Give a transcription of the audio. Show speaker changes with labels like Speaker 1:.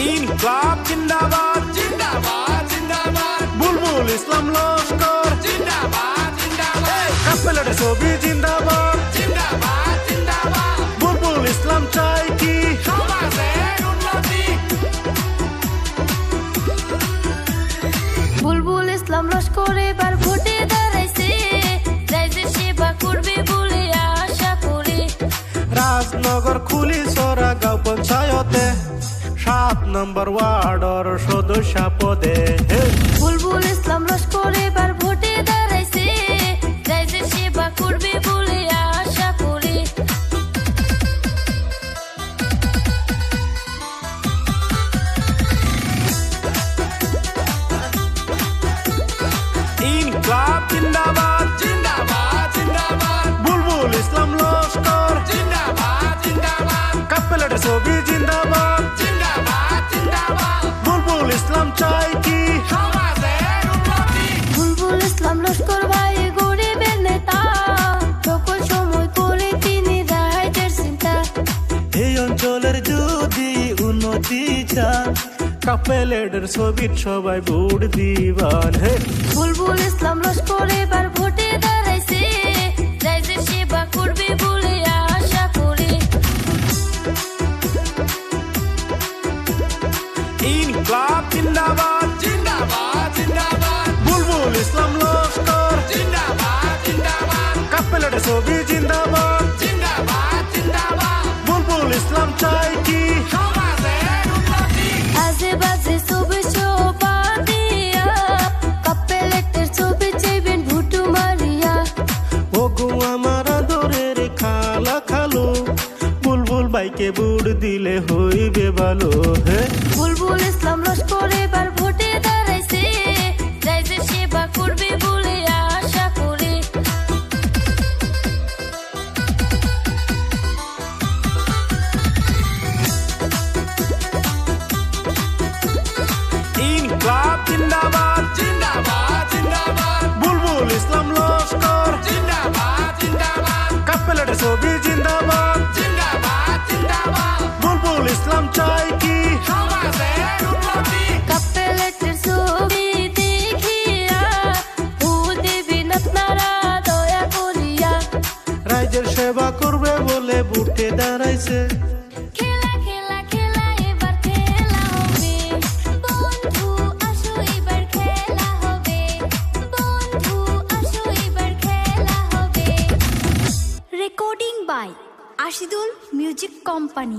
Speaker 1: ইনকলাব জিন্দাবাদ
Speaker 2: জিন্দাবাদ জিন্দাবাদ
Speaker 1: বুলবুল ইসলাম লস্কর
Speaker 2: জিন্দাবাদ জিন্দাবাদ
Speaker 1: কাপেলের ছবি জিন্দাবাদ
Speaker 2: জিন্দাবাদ জিন্দাবাদ
Speaker 1: বুলবুল ইসলাম চাই কি
Speaker 2: সমাজের উন্নতি
Speaker 3: বুলবুল ইসলাম লস্কর এবার ভোটে দাঁড়াইছে রাইজের সেবা করবে বলে আশা করি
Speaker 1: রাজনগর খুলি সরা গাঁও পঞ্চায়েতে 7 নম্বর ওয়ার্ডর সদস্য পদে
Speaker 3: বুলবুল ইসলাম লস্কর এবার ভোটে দাঁড়াইছে রাইজের সেবা করবে বলে আশা করি
Speaker 1: ইনকলাব জিন্দাবাদ
Speaker 2: জিন্দাবাদ জিন্দাবাদ
Speaker 1: বুলবুল ইসলাম লস্কর
Speaker 2: জিন্দাবাদ জিন্দাবাদ
Speaker 1: কাপেলের ছবি জিন্দাবাদ
Speaker 2: জিন্দাবাদ জিন্দাবাদ
Speaker 1: বুলবুল ইসলাম চাই কি
Speaker 2: সমাজের উন্নতি
Speaker 3: বুলবুল ইসলাম লস্কর ভাই গরিবের নেতা সকল সময় করে তিনি রাইজের চিন্তা
Speaker 1: এই অঞ্চলের যদি উন্নতি চান কাপেলের ছবি সবাই ভোট দিবান
Speaker 3: বুলবুল ইসলাম লস্কর এবার ভোটে দাঁড়াইছে রাইজের সেবা করবে বলে আশা করি
Speaker 1: ইনকলাব জিন্দাবাদ
Speaker 2: জিন্দাবাদ জিন্দাবাদ
Speaker 1: বুলবুল ইসলাম লস্কর
Speaker 2: জিন্দাবাদ জিন্দাবাদ
Speaker 1: কাপেলের ছবি জিন্দাবাদ
Speaker 2: জিন্দাবাদ জিন্দাবাদ
Speaker 1: বুলবুল ইসলাম চাই কি
Speaker 2: সমাজের উন্নতি
Speaker 3: আজে বাজে ছবি শোভা দিয়া কাপেলেটের ছবি চাইবেন ভুটু মারিয়া
Speaker 1: ওগো আমার আদরের খালা খালো বুলবুল বাইকে বুড় দিলে হইবে ভালো
Speaker 3: বুলবুল ইসলাম লস্কর এবার ভোটে দাঁড়াইছে রাইজের সেবা করবে বলে আশা করি
Speaker 1: ইনকলাব জিন্দাবাদ
Speaker 2: জিন্দাবাদ জিন্দাবাদ
Speaker 1: বুলবুল ইসলাম লস্কর
Speaker 2: জিন্দাবাদ জিন্দাবাদ
Speaker 1: কাপেলের ছবি জিন্দাবাদ
Speaker 2: জিন্দাবাদ জিন্দাবাদ
Speaker 1: বুলবুল ইসলাম চাই কি
Speaker 2: সমাজের উন্নতি
Speaker 3: কাপেলেটের ছবি দেখিয়া ভুল দেবেন আপনারা দয়া করিয়া
Speaker 1: রাইজের সেবা করবে বলে বুটে দাঁড়াইছে
Speaker 3: খেলা খেলা খেলা এবার খেলা হবে বন্ধু আসো এবার খেলা হবে বন্ধু আসো এবার খেলা হবে recording by Ashidul music company.